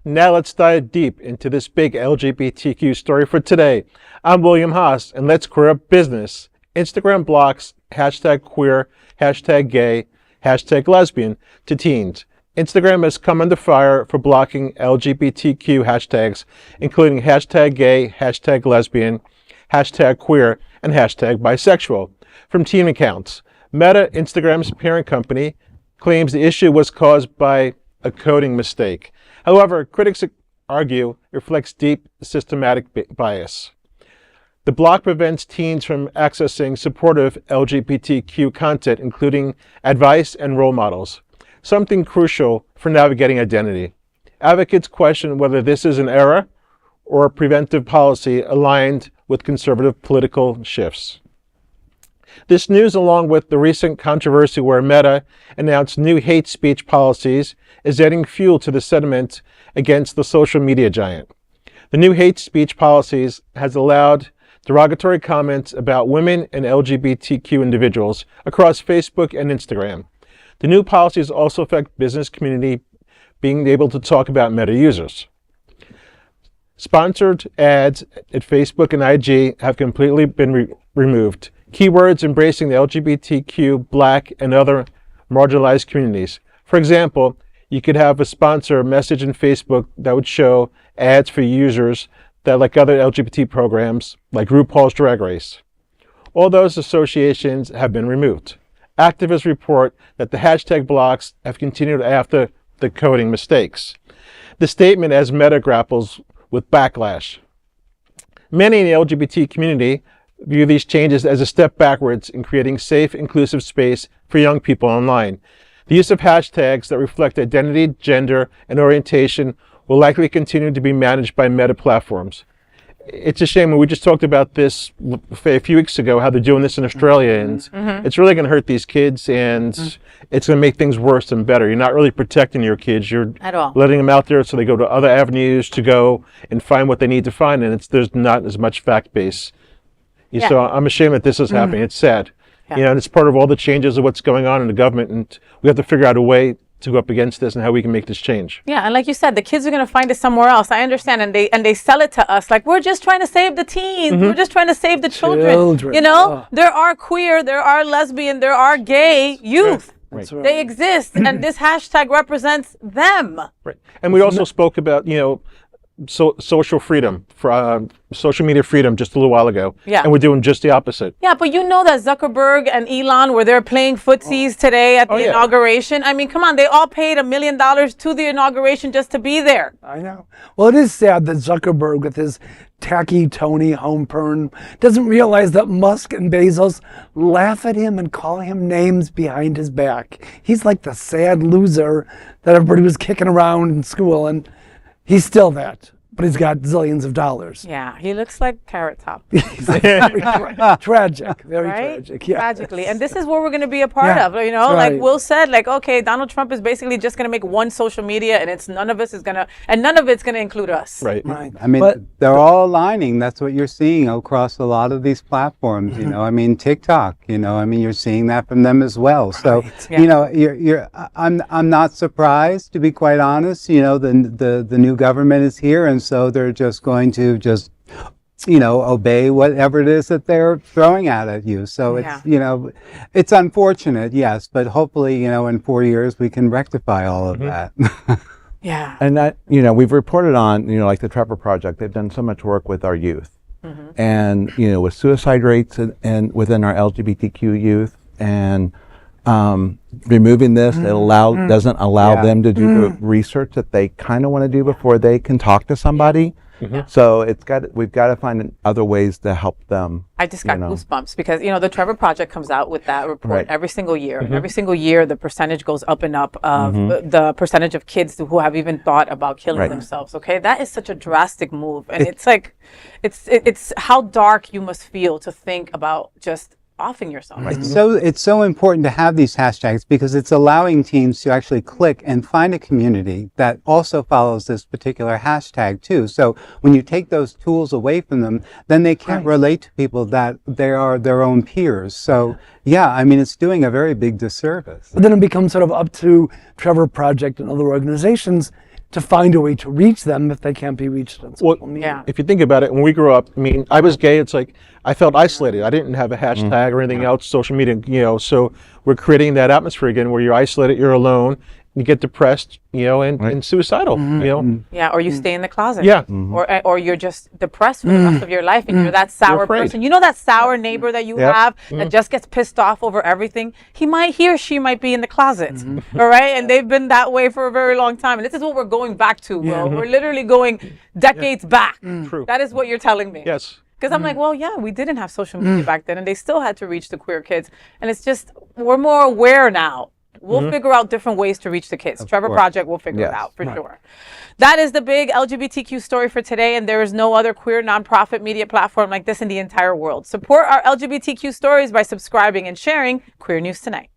Now let's dive deep into this big LGBTQ story for today. I'm William Haas, and let's queer up business. Instagram blocks #queer, #gay, #lesbian to teens. Instagram has come under fire for blocking LGBTQ hashtags, including #gay, #lesbian, #queer, and #bisexual from teen accounts. Meta, Instagram's parent company, claims the issue was caused by a coding mistake. However, critics argue it reflects deep systematic bias. The block prevents teens from accessing supportive LGBTQ content, including advice and role models, something crucial for navigating identity. Advocates question whether this is an error or a preventive policy aligned with conservative political shifts. This news, along with the recent controversy where Meta announced new hate speech policies, is adding fuel to the sentiment against the social media giant. The new hate speech policies has allowed derogatory comments about women and LGBTQ individuals across Facebook and Instagram. The new policies also affect business community being able to talk about Meta users. Sponsored ads at Facebook and IG have completely been removed. Keywords embracing the LGBTQ, Black, and other marginalized communities. For example, you could have a sponsor message in Facebook that would show ads for users that like other LGBT programs, like RuPaul's Drag Race. All those associations have been removed. Activists report that the hashtag blocks have continued after the coding mistakes. The statement as Meta grapples with backlash. Many in the LGBT community view these changes as a step backwards in creating safe, inclusive space for young people online. The use of hashtags that reflect identity, gender, and orientation will likely continue to be managed by Meta platforms. It's a shame, we just talked about this a few weeks ago, how they're doing this in Australia, and it's really going to hurt these kids, and it's going to make things worse than better. You're not really protecting your kids. You're letting them out there so they go to other avenues to go and find what they need to find, and there's not as much fact base. Yeah. So I'm ashamed that this is happening. It's sad. Yeah. You know, and it's part of all the changes of what's going on in the government, and we have to figure out a way to go up against this and how we can make this change. Yeah, and like you said, the kids are going to find it somewhere else. I understand, and they sell it to us like we're just trying to save the teens. We're just trying to save the children. You know, there are queer, there are lesbian, there are gay youth. Right. They exist, and this hashtag represents them. Right. And we also spoke about, you know, social freedom, social media freedom just a little while ago. Yeah. And we're doing just the opposite. Yeah, but you know that Zuckerberg and Elon were there playing footsies today at the inauguration. I mean, come on, they all paid $1 million to the inauguration just to be there. I know. Well, it is sad that Zuckerberg, with his tacky Tony Homepern, doesn't realize that Musk and Bezos laugh at him and call him names behind his back. He's like the sad loser that everybody was kicking around in school, and he's still that, but he's got zillions of dollars. Yeah, he looks like Carrot Top. Very tragic, very tragic. Yeah. Tragically. And this is what we're going to be a part of, you know? Like Will said, like, okay, Donald Trump is basically just going to make one social media, and none of it's going to include us. Right. I mean, they're all aligning. That's what you're seeing across a lot of these platforms, you know. I mean, TikTok, you know, I mean, you're seeing that from them as well. So, you know, I'm not surprised, to be quite honest. You know, the new government is here, and so they're just going to you know, obey whatever it is that they're throwing at you. So it's, you know, it's unfortunate, yes, but hopefully, you know, in 4 years we can rectify all of that. Yeah. And that, you know, we've reported on, you know, like the Trevor Project, they've done so much work with our youth. And, you know, with suicide rates and within our LGBTQ youth, and removing this, it doesn't allow them to do the research that they kind of want to do before they can talk to somebody. So we've got to find other ways to help them. I just got goosebumps because, you know, the Trevor Project comes out with that report every single year. Every single year, the percentage goes up and up of the percentage of kids who have even thought about killing themselves. Okay, that is such a drastic move, and it's like, it's how dark you must feel to think about just offing yourself. It's so important to have these hashtags because it's allowing teens to actually click and find a community that also follows this particular hashtag too. So when you take those tools away from them, then they can't relate to people that they are their own peers. So yeah, I mean, it's doing a very big disservice. But then it becomes sort of up to Trevor Project and other organizations to find a way to reach them if they can't be reached on social media. If you think about it, when we grew up, I mean, I was gay. It's like I felt isolated. I didn't have a hashtag or anything else, social media, so we're creating that atmosphere again where you're isolated, you're alone, you get depressed, and suicidal, Yeah, or you stay in the closet. Yeah. Or you're just depressed for the rest of your life, and you're that sour person. You know that sour neighbor that you have that just gets pissed off over everything? He or she might be in the closet, all right? And they've been that way for a very long time. And this is what we're going back to, bro. We're literally going decades back. True. That is what you're telling me. Yes. Because I'm like, well, yeah, we didn't have social media back then, and they still had to reach the queer kids. And it's just, we're more aware now. We'll figure out different ways to reach the kids. Trevor Project will figure it out for sure. That is the big LGBTQ story for today, and there is no other queer nonprofit media platform like this in the entire world. Support our LGBTQ stories by subscribing and sharing Queer News Tonight.